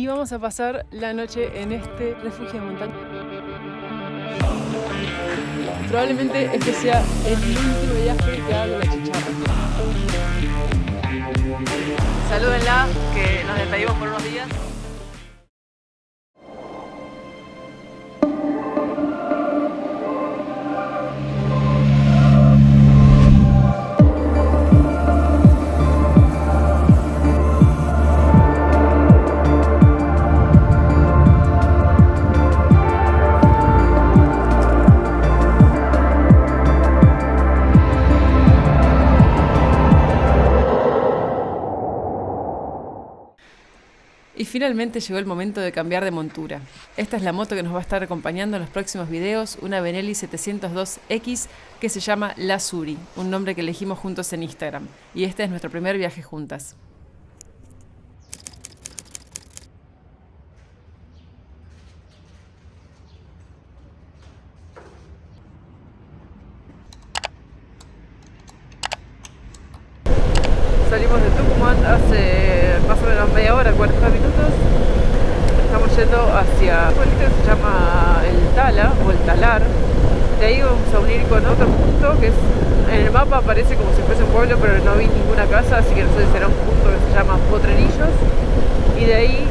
y vamos a pasar la noche en este refugio de montaña. Probablemente este sea el último viaje que hago a la chicharra. Salúdenla, que nos despedimos por unos días. Y finalmente llegó el momento de cambiar de montura. Esta es la moto que nos va a estar acompañando en los próximos videos, una Benelli 702X que se llama La Suri, un nombre que elegimos juntos en Instagram. Y este es nuestro primer viaje juntas. Salimos de Tucumán hace más o menos media hora, 40 minutos. Estamos yendo hacia un pueblito que se llama el Tala o el Talar. De ahí vamos a unir con otro punto que es, en el mapa aparece como si fuese un pueblo, pero no vi ninguna casa, así que no sé si será un punto que se llama Potrerillos. Y de ahí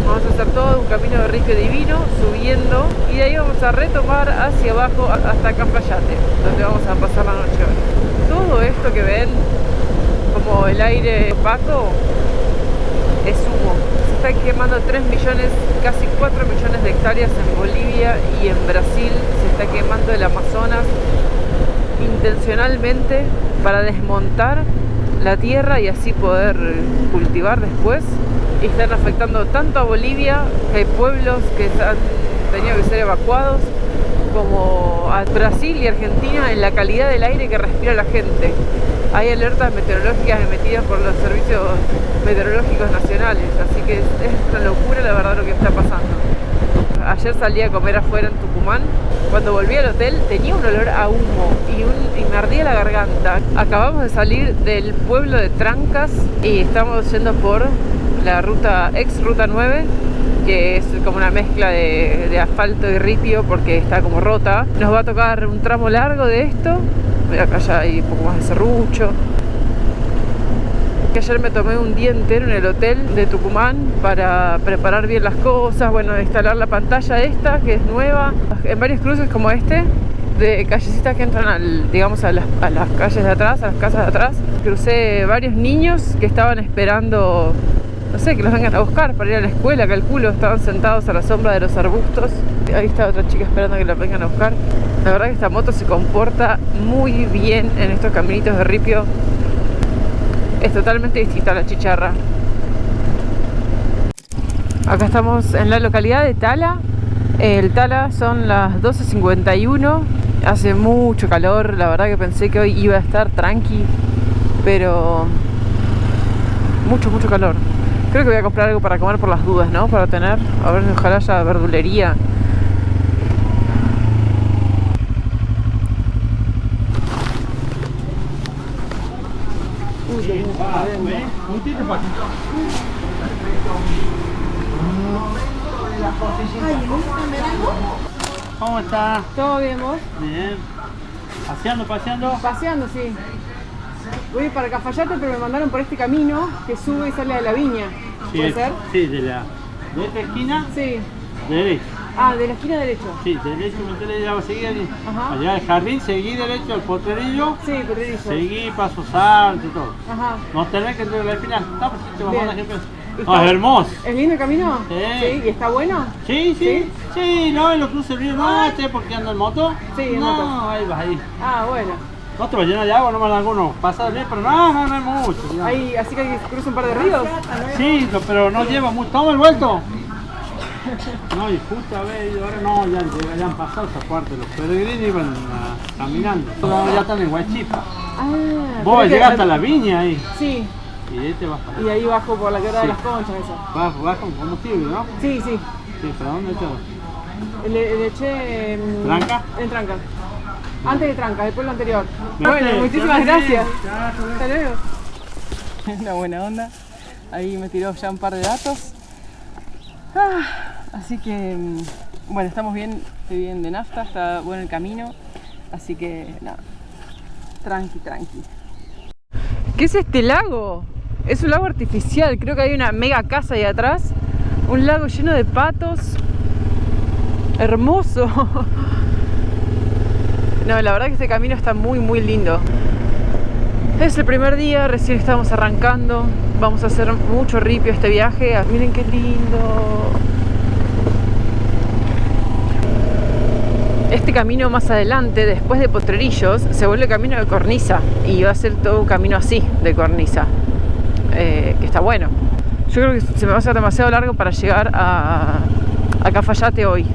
vamos a hacer todo un camino de Ripio Divino, subiendo. Y de ahí vamos a retomar hacia abajo hasta Cafayate, donde vamos a pasar la noche hoy. Todo esto que ven como el aire opaco es humo. Se están quemando 3 millones, casi 4 millones de hectáreas en Bolivia y en Brasil. Se está quemando el Amazonas intencionalmente para desmontar la tierra y así poder cultivar después. Y están afectando tanto a Bolivia, que hay pueblos que han tenido que ser evacuados, como a Brasil y Argentina en la calidad del aire que respira la gente. Hay alertas meteorológicas emitidas por los servicios meteorológicos nacionales, así que es una locura la verdad lo que está pasando. Ayer salí a comer afuera en Tucumán. Cuando volví al hotel tenía un olor a humo y me ardía la garganta. Acabamos de salir del pueblo de Trancas y estamos yendo por la ruta Ruta 9, que es como una mezcla de asfalto y ripio porque está como rota. Nos va a tocar un tramo largo de esto. Acá ya hay un poco más de serrucho. Que ayer me tomé un día entero en el hotel de Tucumán para preparar bien las cosas, bueno, instalar la pantalla esta que es nueva, en varios cruces como este, de callecitas que entran digamos a las calles de atrás, a las casas de atrás. Crucé varios niños que estaban esperando, no sé, que los vengan a buscar para ir a la escuela, calculo, estaban sentados a la sombra de los arbustos. Ahí está otra chica esperando que la vengan a buscar. La verdad que esta moto se comporta muy bien en estos caminitos de ripio. Es totalmente distinta a la chicharra. Acá estamos en la localidad de Tala. El Tala son las 12:51. Hace mucho calor. La verdad que pensé que hoy iba a estar tranqui, pero mucho calor. Creo que voy a comprar algo para comer por las dudas, ¿no? Para tener, a ver, ojalá haya verdulería. ¿Cómo está? ¿Todo bien vos? Bien. ¿Paseando? Paseando, sí. Voy para Cafayate, pero me mandaron por este camino que sube y sale de la viña. ¿Puede ser? Sí, de esta esquina, Sí. derecho. Ah, de la esquina derecho. Sí, derecho, meterle ya va a seguir allí. Ajá. Allá al jardín, seguí derecho al potrerillo. Sí, Potrerillos. Seguí, paso salto y todo. Ajá. No tenés que entrar al final. No, pues te vamos a Bien. mandar ¿Y no, es hermoso. ¿Es lindo el camino? Sí. ¿Y está bueno? Sí, no, en los cruces del río no, porque anda en moto. Sí, en no, moto. ahí vas ahí. Ah, bueno. No te va lleno de agua, nomás algunos pasan bien, pero no es mucho. Ya. Ahí, así que cruza un par de ríos. Sí, pero no lleva mucho. ¿Toma el vuelto? No, y justo a ver, ahora no, ya han pasado esa parte. Los peregrinos iban caminando. Ahora ya están en Huachipa. Ah, Vos llegás hasta la viña ahí. Sí. Y de este vas para allá. Y ahí bajo por la quebrada Sí. de las Conchas, eso. Vas con combustible, ¿no? Sí, sí. Sí, ¿para dónde estás? Le eché en... ¿Tranca? En Tranca. Antes de Tranca, el pueblo anterior. Vale, Bueno, muchísimas gracias. Chao. Hasta luego. Una buena onda. Ahí me tiró ya un par de datos. Así que, bueno, estamos bien, estoy bien de nafta, está bueno el camino, así que nada, tranqui. ¿Qué es este lago? Es un lago artificial, creo que hay una mega casa ahí atrás, un lago lleno de patos, hermoso. No, la verdad que este camino está muy lindo. Es el primer día, recién estamos arrancando, vamos a hacer mucho ripio este viaje. Miren qué lindo. Este camino más adelante, después de Potrerillos, se vuelve camino de cornisa y va a ser todo un camino así de cornisa, que está bueno. Yo creo que se me va a hacer demasiado largo para llegar a Cafayate hoy,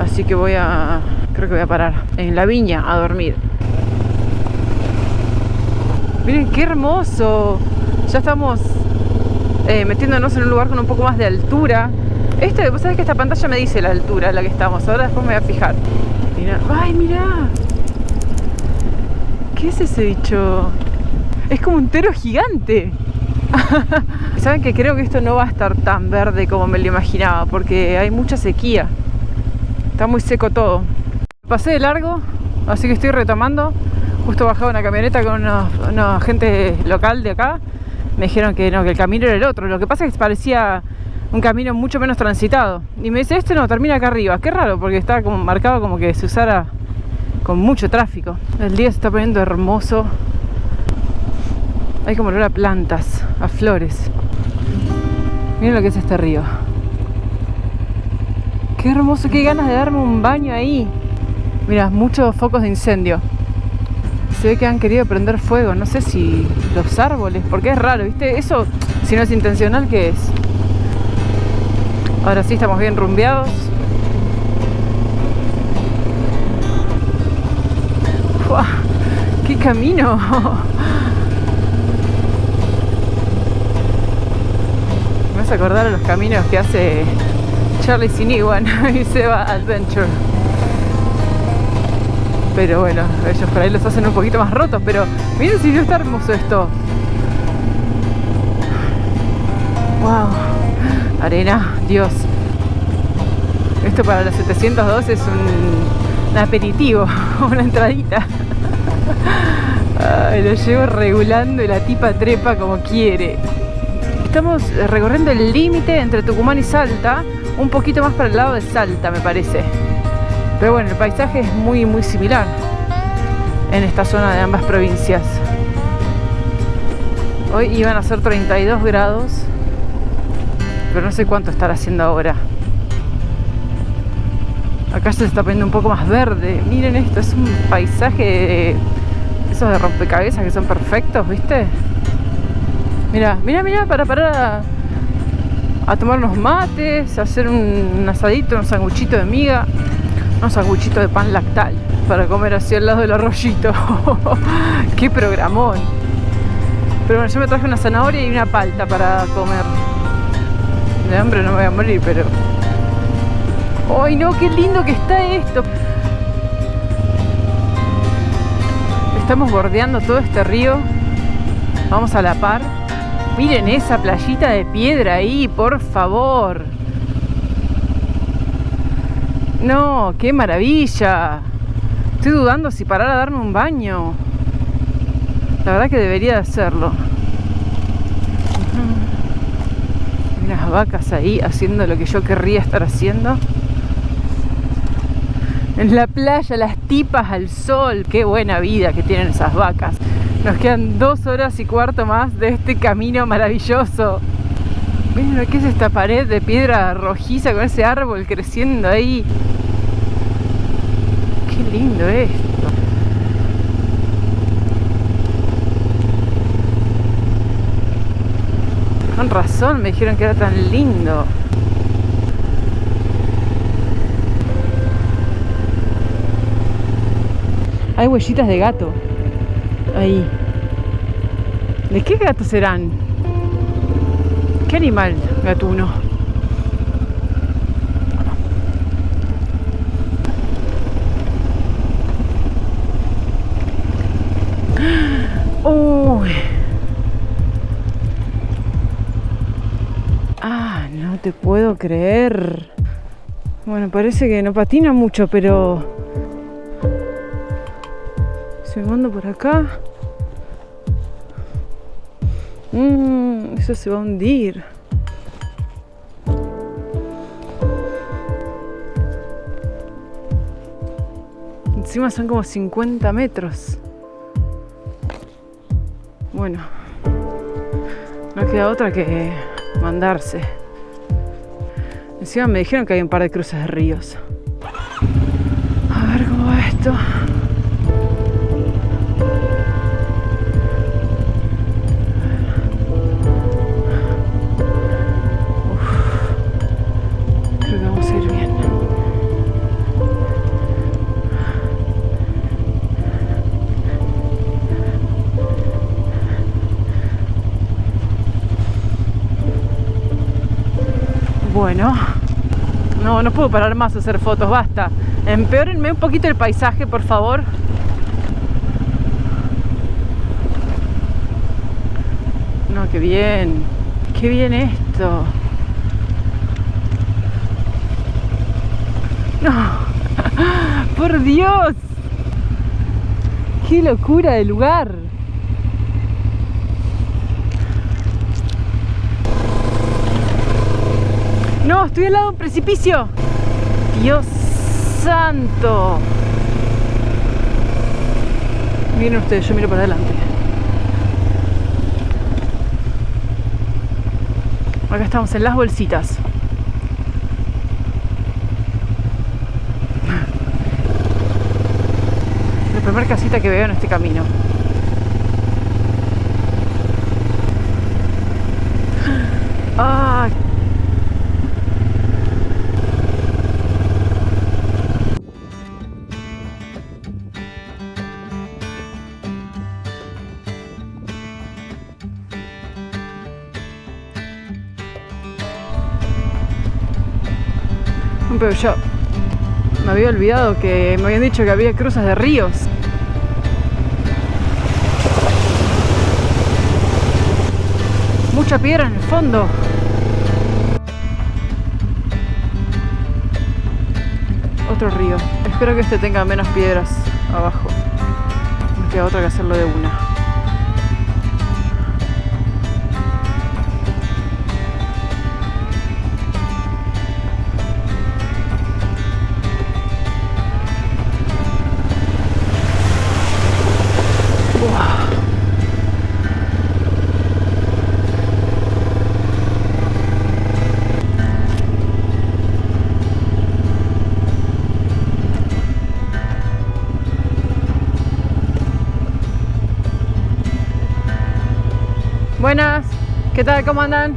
así que creo que voy a parar en la viña a dormir. Miren qué hermoso, ya estamos metiéndonos en un lugar con un poco más de altura. Vos sabés que esta pantalla me dice la altura a la que estamos. Ahora después me voy a fijar. Mirá. ¡Ay, mirá! ¿Qué es ese bicho? Es como un tero gigante. Saben que creo que esto no va a estar tan verde como me lo imaginaba, porque hay mucha sequía. Está muy seco todo. Pasé de largo, así que estoy retomando. Justo bajaba una camioneta con una gente local de acá. Me dijeron que no, que el camino era el otro. Lo que pasa es que parecía un camino mucho menos transitado. Y me dice, no, termina acá arriba. Qué raro, porque está como marcado como que se usara con mucho tráfico. El día se está poniendo hermoso. Hay como olor a plantas, a flores. Miren lo que es este río. Qué hermoso, qué ganas de darme un baño ahí. Mira, muchos focos de incendio. Se ve que han querido prender fuego. No sé si los árboles, porque es raro, ¿viste? Eso, si no es intencional, ¿qué es? Ahora sí estamos bien rumbeados. ¡Uah! ¡Qué camino! Me vas a acordar a los caminos que hace Charlie Siniwan y Seba Adventure. Pero bueno, ellos por ahí los hacen un poquito más rotos. Pero miren si no está hermoso esto. ¡Wow! Arena, Dios. Esto para los 702 es un aperitivo, una entradita. Lo llevo regulando y la tipa trepa como quiere. Estamos recorriendo el límite entre Tucumán y Salta, un poquito más para el lado de Salta, me parece. Pero bueno, el paisaje es muy similar en esta zona de ambas provincias. Hoy iban a ser 32 grados. Pero no sé cuánto estará haciendo ahora. Acá se está poniendo un poco más verde. Miren esto, es un paisaje esos de rompecabezas que son perfectos, ¿viste? Mira, para a tomar unos mates, a hacer un asadito, un sanguchito de miga, un sanguchito de pan lactal para comer así al lado del arroyito. ¡Qué programón! Pero bueno, yo me traje una zanahoria y una palta para comer. De hambre no me voy a morir, pero... ¡Ay, no! ¡Qué lindo que está esto! Estamos bordeando todo este río. Vamos a la par. Miren esa playita de piedra ahí, por favor. No, qué maravilla. Estoy dudando si parar a darme un baño. La verdad que debería de hacerlo. Las vacas ahí haciendo lo que yo querría estar haciendo. En la playa, las tipas al sol. Qué buena vida que tienen esas vacas. Nos quedan 2 horas y cuarto más de este camino maravilloso. Miren lo que es esta pared de piedra rojiza con ese árbol creciendo ahí. Qué lindo esto. Con razón me dijeron que era tan lindo. Hay huellitas de gato. Ahí. ¿De qué gato serán? ¿Qué animal gatuno? Uy. te puedo creer. Bueno, parece que no patina mucho, pero... Si me mando por acá... eso se va a hundir. Encima son como 50 metros. Bueno, no queda otra que mandarse. Encima me dijeron que hay un par de cruces de ríos. A ver cómo va esto. Creo que vamos a ir bien. Bueno, no puedo parar más a hacer fotos, basta. Empeórenme un poquito el paisaje, por favor. No, qué bien esto. No, por Dios, qué locura de lugar. No, estoy al lado de un precipicio. Dios santo. Miren ustedes, yo miro para adelante. Acá estamos en las bolsitas. La primera casita que veo en este camino. Ah. Pero yo me había olvidado que me habían dicho que había cruces de ríos. Mucha piedra en el fondo. Otro río. Espero que este tenga menos piedras abajo. No queda otra que hacerlo de una. Buenas, ¿qué tal? ¿Cómo andan?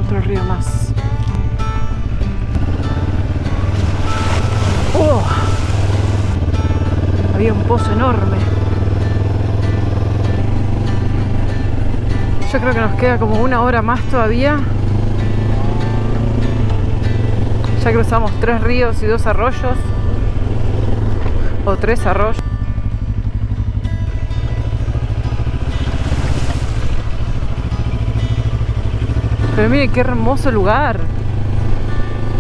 Otro río más. Había un pozo enorme. Yo creo que nos queda como una hora más todavía. Ya cruzamos 3 ríos y 2 arroyos. O 3 arroyos. Pero miren qué hermoso lugar.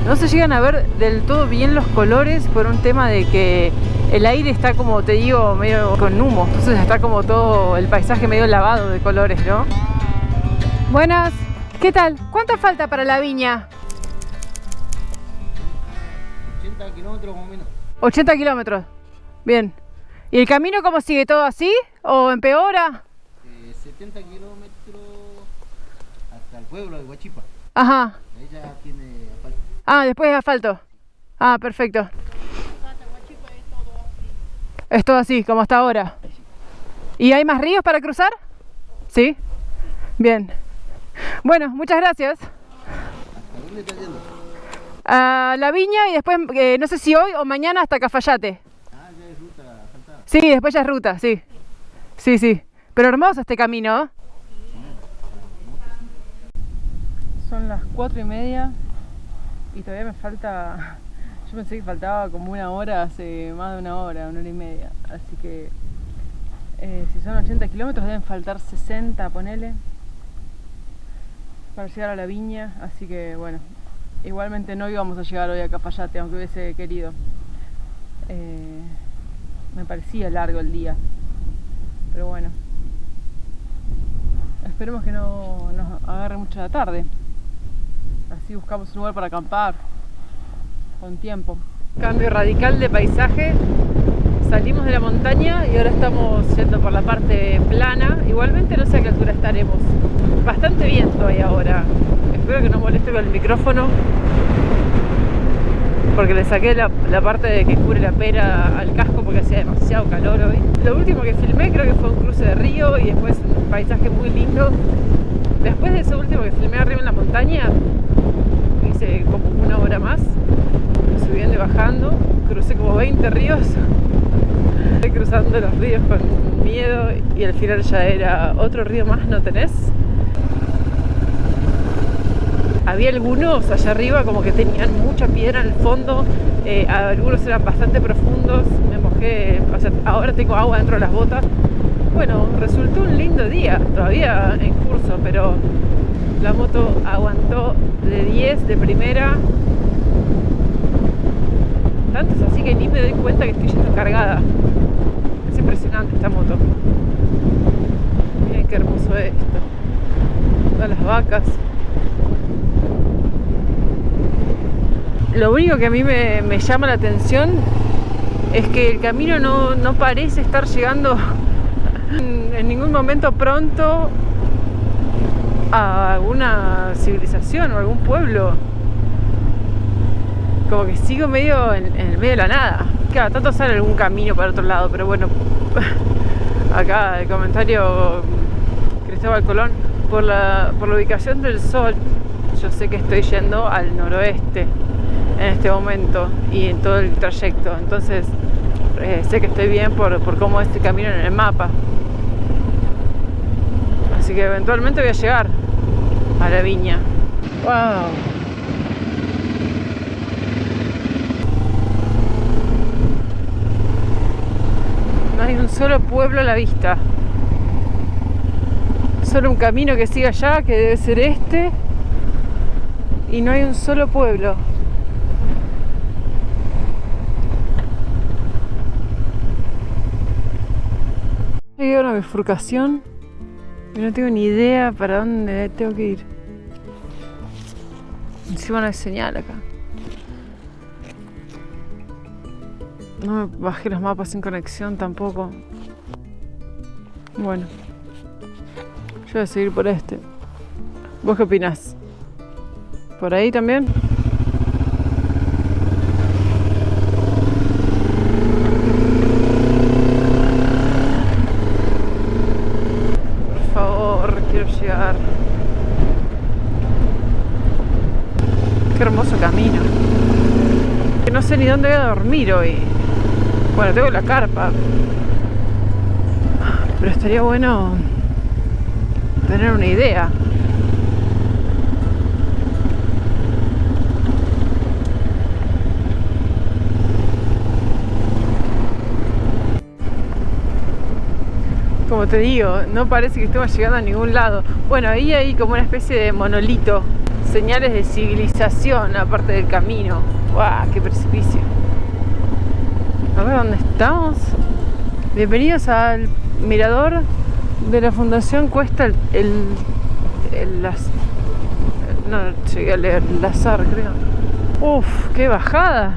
No se llegan a ver del todo bien los colores por un tema de que el aire está, como te digo, medio con humo. Entonces está como todo el paisaje medio lavado de colores, ¿no? Buenas, ¿qué tal? ¿Cuánto falta para la viña? 80 kilómetros más o menos. 80 kilómetros. Bien. ¿Y el camino cómo sigue? ¿Todo así? ¿O empeora? 70 kilómetros hasta el pueblo de Huachipa. Ajá. Ahí ya tiene asfalto. Ah, después es asfalto. Ah, perfecto. Es todo así, como hasta ahora. ¿Y hay más ríos para cruzar? Sí. Bien. Bueno, muchas gracias. ¿Hasta dónde estás yendo? A la viña y después, no sé si hoy o mañana hasta Cafayate. Ah, ya es ruta asfaltada. Sí, después ya es ruta, sí. Sí, sí. Pero hermoso este camino. Son las 4:30 y todavía me falta... Yo pensé que faltaba como una hora, hace más de una hora y media. Así que si son 80 kilómetros deben faltar 60, ponele. para llegar a la viña, así que bueno, igualmente no íbamos a llegar hoy a Cafayate, aunque hubiese querido. Me parecía largo el día, pero bueno, esperemos que no nos agarre mucho la tarde, así buscamos un lugar para acampar con tiempo. Cambio radical de paisaje, salimos de la montaña y ahora estamos yendo por la parte plana. Igualmente no sé a qué altura estaremos, bastante viento hay ahora, espero que no moleste con el micrófono porque le saqué la parte de que cubre la pera al casco porque hacía demasiado calor hoy. Lo último que filmé creo que fue un cruce de río y después un paisaje muy lindo. Después de ese último que filmé arriba en la montaña, hice como 1 hora más, subiendo y bajando, crucé como 20 ríos. Estoy cruzando los ríos con miedo y al final ya era otro río más, ¿no tenés? Había algunos allá arriba como que tenían mucha piedra en el fondo, algunos eran bastante profundos, me mojé, o sea, ahora tengo agua dentro de las botas. Bueno, resultó un lindo día, todavía en curso, pero la moto aguantó de 10 de primera. Tanto es así que ni me doy cuenta que estoy yendo cargada. Es impresionante esta moto. Miren qué hermoso es esto. Todas las vacas. Lo único que a mí me llama la atención es que el camino no parece estar llegando en ningún momento pronto a alguna civilización o algún pueblo. Como que sigo medio en el medio de la nada. Claro, tanto sale algún camino para otro lado, pero bueno, acá el comentario Cristóbal Colón, por la ubicación del sol, yo sé que estoy yendo al noroeste en este momento y en todo el trayecto, entonces sé que estoy bien por cómo es el camino en el mapa, así que eventualmente voy a llegar a la viña. ¡Wow! No hay un solo pueblo a la vista, solo un camino que sigue allá, que debe ser este, y no hay un solo pueblo. Llegué a una bifurcación y no tengo ni idea para dónde tengo que ir. Encima no hay señal acá. No me bajé los mapas sin conexión tampoco. Bueno, yo voy a seguir por este. ¿Vos qué opinás? ¿Por ahí también? Por favor, quiero llegar. Qué hermoso camino. Que no sé ni dónde voy a dormir hoy. Bueno, tengo la carpa, pero estaría bueno tener una idea. Como te digo, no parece que estemos llegando a ningún lado. Bueno, ahí hay como una especie de monolito, señales de civilización aparte del camino. ¡Guau! ¡Qué precipicio! A ver dónde estamos. Bienvenidos al mirador de la Fundación Cuesta no llegué a leer, Lazar, creo. Uf, qué bajada.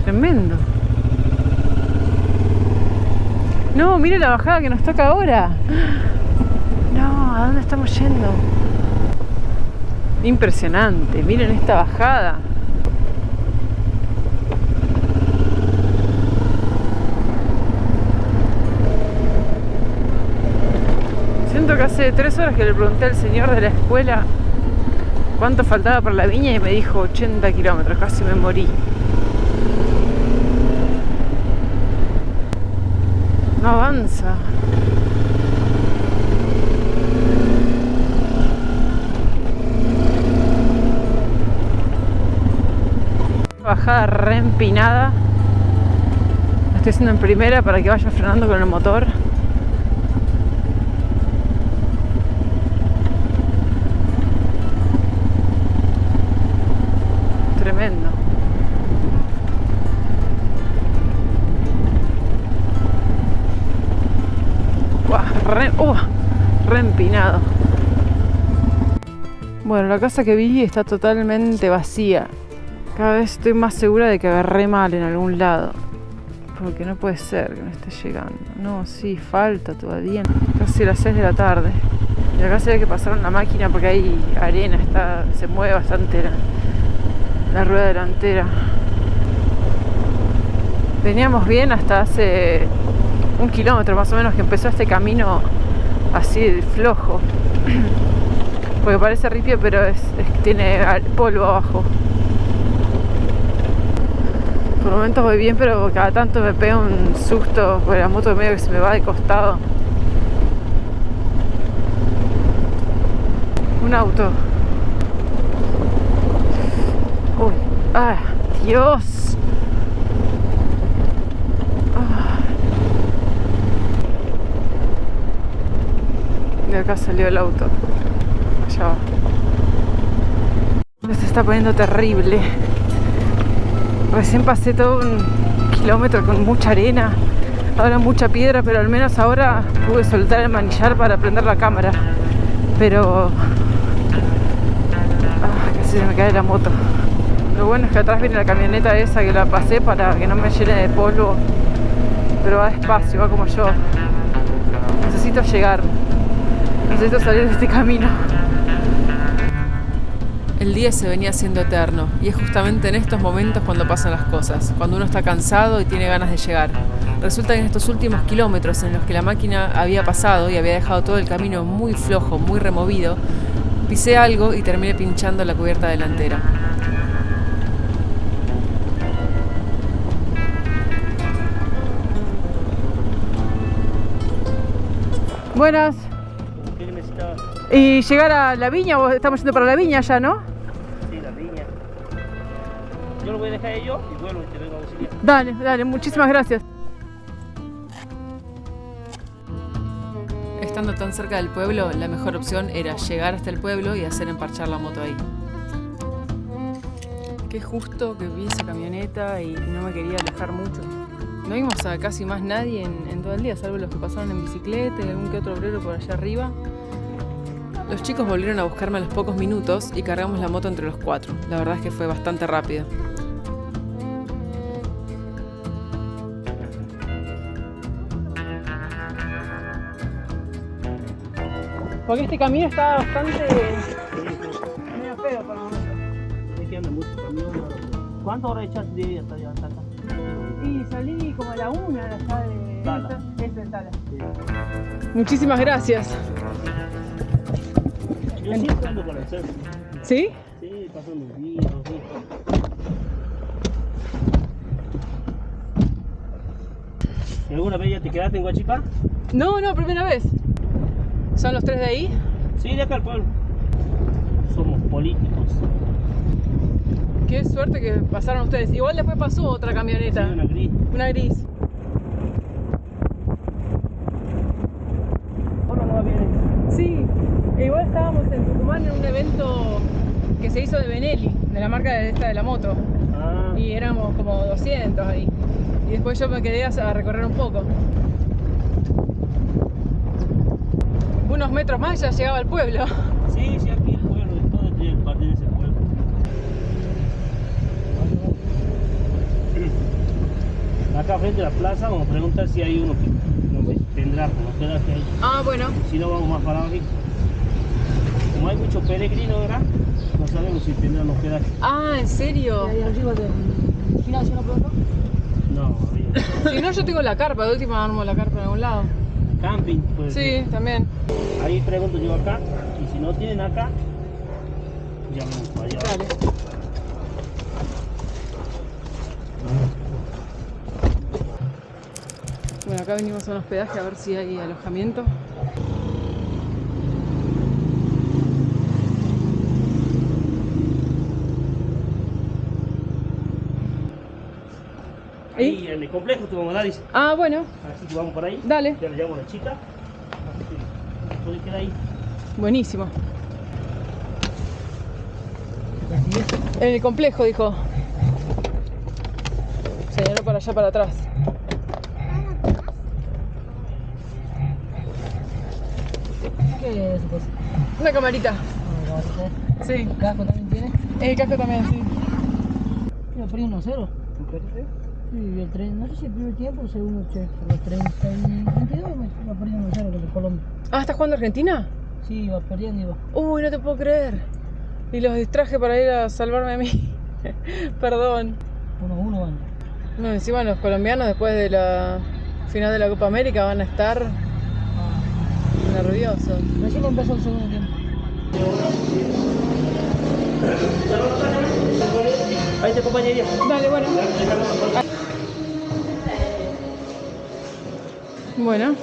Tremendo. No, mira la bajada que nos toca ahora. No, ¿a dónde estamos yendo? Impresionante, miren esta bajada. Siento que hace 3 horas que le pregunté al señor de la escuela cuánto faltaba para la viña y me dijo 80 kilómetros, casi me morí. No avanza. Bajada re empinada. estoy haciendo en primera para que vaya frenando con el motor. Tremendo. Re empinado. Bueno, la casa que vi está totalmente vacía. Cada vez estoy más segura de que agarré mal en algún lado. Porque no puede ser que no esté llegando. No, sí, falta todavía. Casi las 6 de la tarde. Y acá se ve que pasaron la máquina porque hay arena, se mueve bastante la rueda delantera. Veníamos bien hasta hace 1 kilómetro más o menos que empezó este camino así flojo. Porque parece ripio, pero tiene polvo abajo. Por momentos voy bien, pero cada tanto me pega un susto por la moto medio que se me va de costado. Un auto. Uy, ¡ah, Dios! De acá salió el auto. Ya va. Se está poniendo terrible. Recién pasé todo 1 kilómetro con mucha arena. Ahora mucha piedra, pero al menos ahora pude soltar el manillar para prender la cámara. Pero casi se me cae la moto. Lo bueno es que atrás viene la camioneta esa que la pasé para que no me llene de polvo. Pero va despacio, va como yo. Necesito llegar. Necesito salir de este camino. El día se venía haciendo eterno y es justamente en estos momentos cuando pasan las cosas, cuando uno está cansado y tiene ganas de llegar. Resulta que en estos últimos kilómetros en los que la máquina había pasado y había dejado todo el camino muy flojo, muy removido, pisé algo y terminé pinchando la cubierta delantera. Buenas. ¿Qué necesitabas? ¿Y llegar a la viña? ¿O estamos yendo para la viña ya, no? Sí, la viña. Yo lo voy a dejar yo y vuelvo y te vengo a auxiliar. Dale, dale, muchísimas gracias. Estando tan cerca del pueblo, la mejor opción era llegar hasta el pueblo y hacer emparchar la moto ahí. Qué justo que vi esa camioneta y no me quería alejar mucho. No vimos a casi más nadie en todo el día, salvo los que pasaron en bicicleta y algún que otro obrero por allá arriba. Los chicos volvieron a buscarme a los pocos minutos y cargamos la moto entre los 4. La verdad es que fue bastante rápido. Porque este camino está bastante medio feo para nosotros. Es que anda mucho camión. ¿Cuántas horas echaste de hasta allá, hasta acá? Y salí como a la 1 de allá de Tala. esta Tala. Muchísimas gracias. Yo siempre ando por el centro. ¿Sí? Sí, pasando los días, sí. ¿Y alguna vez ya te quedaste en Huachipá? No, primera vez. ¿Son los 3 de ahí? Sí, de acá al pueblo. Somos políticos. Qué suerte que pasaron ustedes. Igual después pasó otra camioneta. Sí, una gris. Una gris. Ahora no viene. Sí, igual estábamos en Tucumán en un evento que se hizo de Benelli, de la marca de la moto. Ah. Y éramos como 200 ahí. Y después yo me quedé a recorrer un poco. Unos metros más ya llegaba al pueblo. Sí, sí, aquí el pueblo, todo tiene parte de ese pueblo. Acá frente a la plaza vamos a preguntar si hay uno que nos tendrá como hospedaje ahí. Ah, bueno. Si no, vamos más para abajo. Como hay muchos peregrinos, ¿verdad? No sabemos si tendrán hospedaje. Ah, ¿en serio? ¿Y ahí arriba del gimnasio no preguntó? No, había. Si no, yo tengo la carpa, de última armo la carpa en algún lado. Camping, pues. Sí, también. Ahí pregunto yo acá, y si no tienen acá, ya vamos para allá. Dale. Bueno, acá venimos a un hospedaje a ver si hay alojamiento. Ahí en el complejo te vamos a dar, dice. Ah, bueno, Así que vamos por ahí. dale. Ya le llamo a la chica. Así que puede quedar ahí. Buenísimo. En el complejo, dijo. Señaló para allá, para atrás. ¿Qué es eso? Una camarita. Sí. ¿El casco también tiene? El casco también, sí. Yo perdí 1-0. Sí, el tren, no sé si el primer tiempo o el segundo, che. Los 32 me iba perdiendo 1-0 contra Colombia. Ah, ¿estás jugando Argentina? Sí, iba perdiendo, iba. Uy, no te puedo creer. Y los distraje para ir a salvarme a mí. Perdón. 1-1 van. No, encima los colombianos después de la final de la Copa América van a estar nerviosos. Recién empezó el segundo tiempo. Ahí te acompañaría. Dale, bueno. Bueno.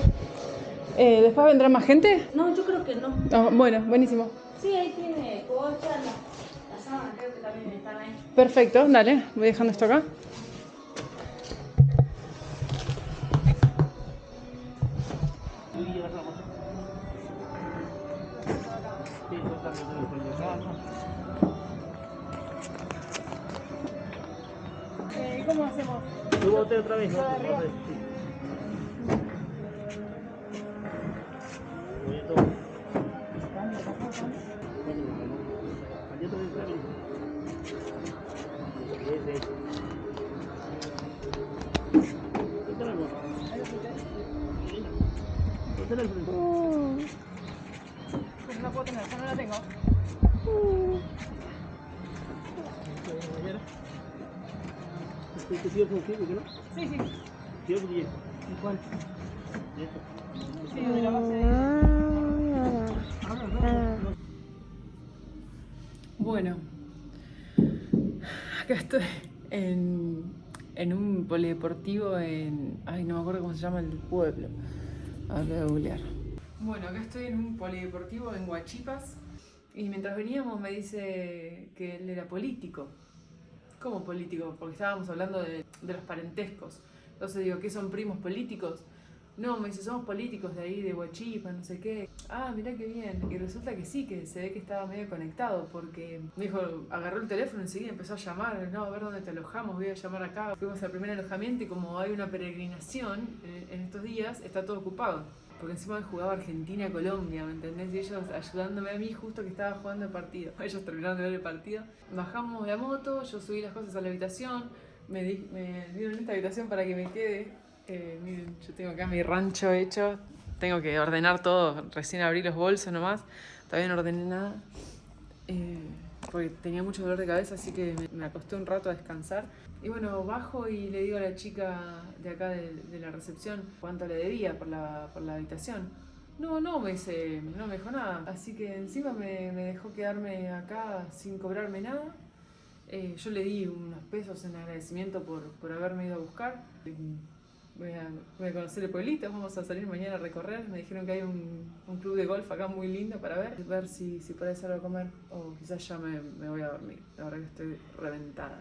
¿Después vendrá más gente? No, yo creo que no. Ah, bueno, buenísimo. Sí, ahí tiene colchas, la sábana creo que también están ahí. Perfecto, dale. Voy dejando esto acá. ¿Cómo hacemos? Súbate otra vez, ¿no? Pues no puedo tener, ya no la tengo. ¿Te pido contigo, que no? Sí, sí. Quiero que llegue. ¿Y cuál? Sí, de la base de... Bueno, acá estoy en un polideportivo en... Ay, no me acuerdo cómo se llama el pueblo. Ahora voy a googlear. Bueno, acá estoy en un polideportivo en Huachipas y mientras veníamos me dice que él era político. ¿Cómo político? Porque estábamos hablando de los parentescos. Entonces digo, ¿qué son primos políticos? No, me dice, somos políticos de ahí, de Huachipas, no sé qué. Ah, mirá qué bien. Y resulta que sí, que se ve que estaba medio conectado, porque me dijo, agarró el teléfono y enseguida empezó a llamar. No, a ver dónde te alojamos, voy a llamar acá. Fuimos al primer alojamiento y como hay una peregrinación en estos días, está todo ocupado. Porque encima jugaba Argentina-Colombia, ¿me entendés? Y ellos ayudándome a mí justo que estaba jugando el partido. Ellos terminaron de ver el partido. Bajamos de la moto, yo subí las cosas a la habitación, me dieron esta habitación para que me quede. Miren, yo tengo acá mi rancho hecho, tengo que ordenar todo, recién abrí los bolsos nomás, todavía no ordené nada, porque tenía mucho dolor de cabeza, así que me acosté un rato a descansar. Y bueno, bajo y le digo a la chica de acá de la recepción cuánto le debía por la habitación. No, me dice, no me dijo nada, así que encima me dejó quedarme acá sin cobrarme nada. Yo le di unos pesos en agradecimiento por haberme ido a buscar. Voy a conocer el pueblito, vamos a salir mañana a recorrer. Me dijeron que hay un club de golf acá muy lindo para ver si podés algo a comer o quizás ya me voy a dormir. La verdad que estoy reventada.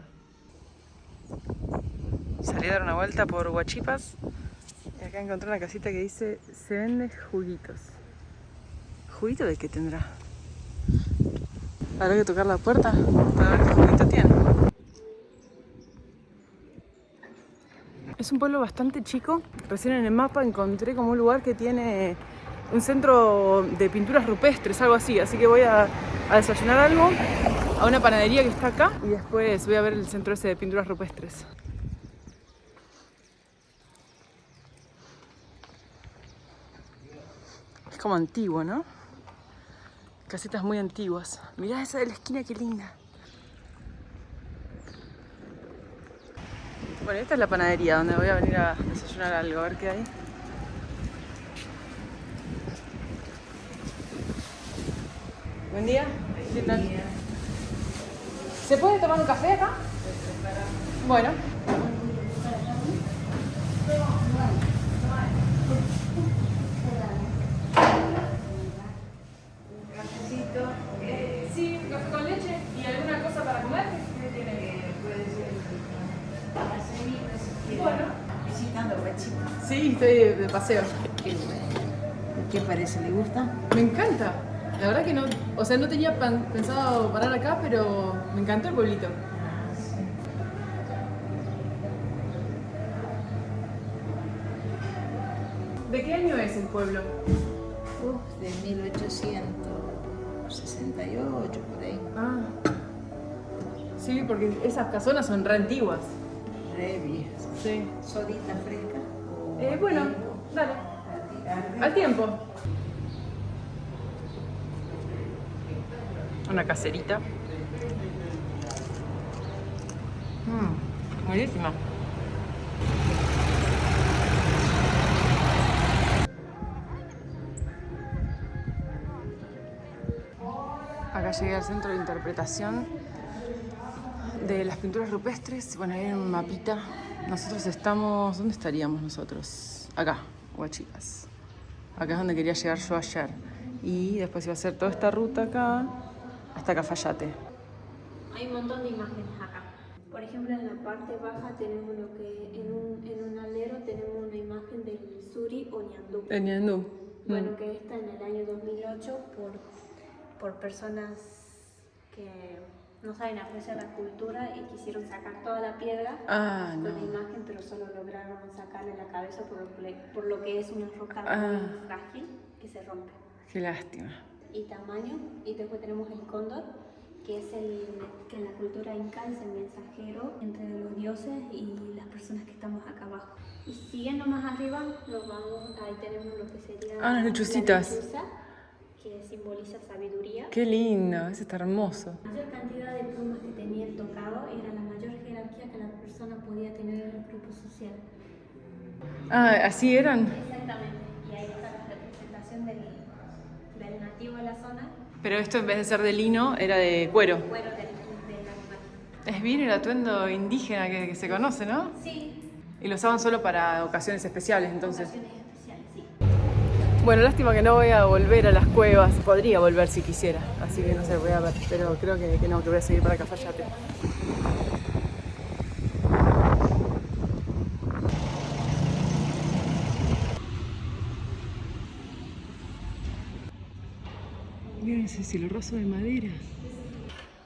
Salí a dar una vuelta por Huachipas y acá encontré una casita que dice se vende juguitos. ¿Juguito de qué tendrá? Habrá que tocar la puerta para ver qué juguito tiene. Es un pueblo bastante chico. Recién en el mapa encontré como un lugar que tiene un centro de pinturas rupestres, algo así. Así que voy a desayunar algo a una panadería que está acá y después voy a ver el centro ese de pinturas rupestres. Es como antiguo, ¿no? Casitas muy antiguas. Mirá esa de la esquina, qué linda. Bueno, esta es la panadería donde voy a venir a desayunar algo, a ver qué hay. Buen día. ¿Qué tal? ¿Se puede tomar un café acá? Bueno. Cafecito. Sí, un café con leche. ¿Y alguna cosa para comer? ¿Qué tiene? Puede ser. Bueno. Sí, estoy de paseo. Qué bueno. ¿Qué parece? ¿Le gusta? Me encanta. La verdad que no, o sea, no tenía pensado parar acá, pero me encantó el pueblito. ¿De qué año es el pueblo? De 1868, por ahí. Ah. Sí, porque esas casonas son re antiguas. Re viejas. Sí. ¿Sodita fresca? Bueno, dale. Al tiempo. Una caserita. Buenísima. Acá llegué al centro de interpretación de las pinturas rupestres. Bueno, ahí hay un mapita. Nosotros estamos... ¿Dónde estaríamos nosotros? Acá, Huachicas. Acá es donde quería llegar yo ayer. Y después iba a hacer toda esta ruta acá hasta Cafayate. Hay un montón de imágenes acá. Por ejemplo, en la parte baja tenemos lo que en un alero tenemos una imagen del Suri o Ñandú. El Ñandú. Bueno, que está en el año 2008 por personas que no saben apreciar la cultura y quisieron sacar toda la piedra con la imagen, pero solo lograron sacarle la cabeza por lo que es una roca muy frágil que se rompe. Qué lástima. Y tamaño, y después tenemos el cóndor, que es que en la cultura inca es el mensajero entre los dioses y las personas que estamos acá abajo. Y siguiendo más arriba, ahí tenemos lo que sería las lechucitas. la lechuza, que simboliza sabiduría. Qué lindo, ese está hermoso. La mayor cantidad de plumas que tenía el tocado era la mayor jerarquía que la persona podía tener en el grupo social. ¿Así eran? Exactamente, y ahí está la representación del nativo de la zona. Pero esto en vez de ser de lino, era de cuero. Cuero del animal. Es bien el atuendo indígena que se conoce, ¿no? Sí. Y lo usaban solo para ocasiones especiales, entonces. Ocasiones especiales, sí. Bueno, lástima que no voy a volver a las cuevas. Podría volver si quisiera, así que no sé, voy a ver. Pero creo que no, que voy a seguir para Cafayate. Miren ese cielo roso de madera.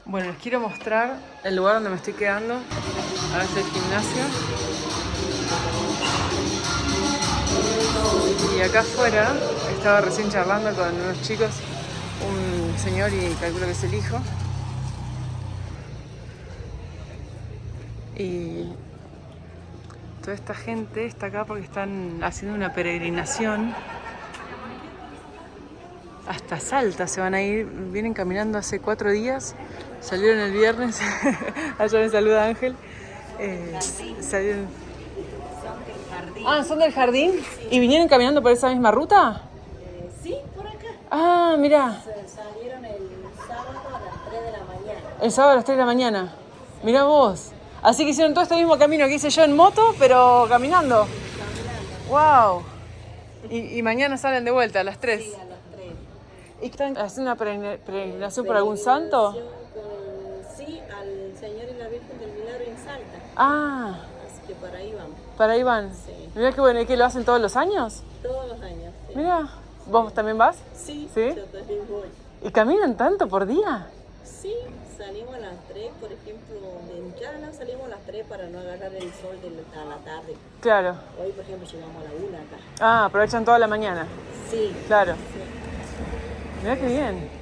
Bueno, les quiero mostrar el lugar donde me estoy quedando. Ahora es el gimnasio. Y acá afuera estaba recién charlando con unos chicos, un señor y calculo que es el hijo. Y toda esta gente está acá porque están haciendo una peregrinación. Hasta Salta se van a ir, vienen caminando hace 4 días, salieron el viernes, allá me saluda Ángel. Salieron... ¿Son del jardín? Sí. ¿Y vinieron caminando por esa misma ruta? Sí, por acá. Mirá. Salieron el sábado a las 3 de la mañana. El sábado a las 3 de la mañana. Mirá vos. Así que hicieron todo este mismo camino que hice yo en moto, pero caminando. ¡Wow! Y mañana salen de vuelta a las 3. Sí, a las 3. ¿Y están haciendo una peregrinación por algún santo? Sí, al Señor y la Virgen del Milagro en Salta. Así que para ahí vamos. Para ahí van. Sí. Mirá qué bueno. ¿Y qué lo hacen todos los años? Todos los años. Sí. Mirá. ¿Vos también vas? Sí, ¿Sí? yo también voy. ¿Y caminan tanto por día? Sí, salimos a las 3, por ejemplo, de Enchana salimos a las 3 para no agarrar el sol a la tarde. Claro. Hoy, por ejemplo, llegamos a la 1 acá. Aprovechan toda la mañana. Sí. Claro. Sí. Mirá qué bien.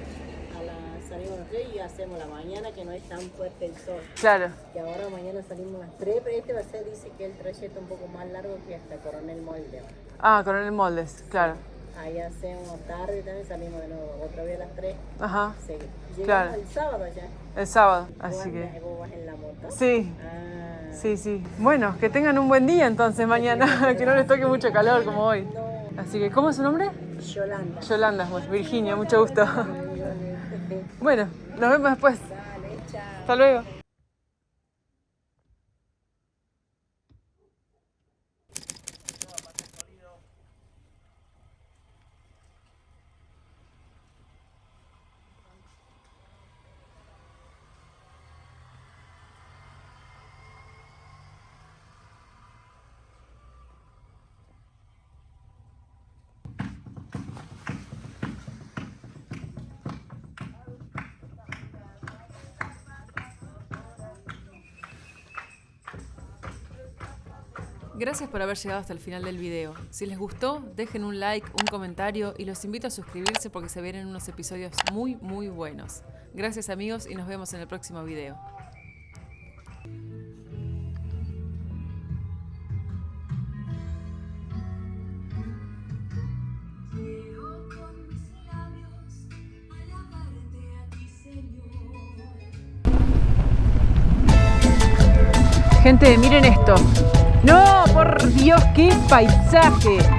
Salimos a las 3 y hacemos la mañana que no es tan fuerte el sol. Claro. Y ahora mañana salimos a las 3, pero este va a ser, dice que el trayecto un poco más largo que hasta Coronel Molde. Coronel Moldes, claro. Ahí hacemos tarde y también salimos de nuevo, otra vez a las 3. Ajá. Sí. Llegamos Claro. el sábado ya. El sábado, así que... ¿Vos vas en la moto? Sí. Sí. Bueno, que tengan un buen día entonces mañana, que no les toque mucho calor como hoy. Así que, ¿cómo es su nombre? Yolanda. Yolanda, bueno, Virginia, mucho gusto. Bueno, nos vemos después. Dale, chao. Hasta luego. Gracias por haber llegado hasta el final del video. Si les gustó, dejen un like, un comentario y los invito a suscribirse porque se vienen unos episodios muy buenos. Gracias amigos y nos vemos en el próximo video. Gente, miren esto. ¡No! ¡Por Dios! ¡Qué paisaje!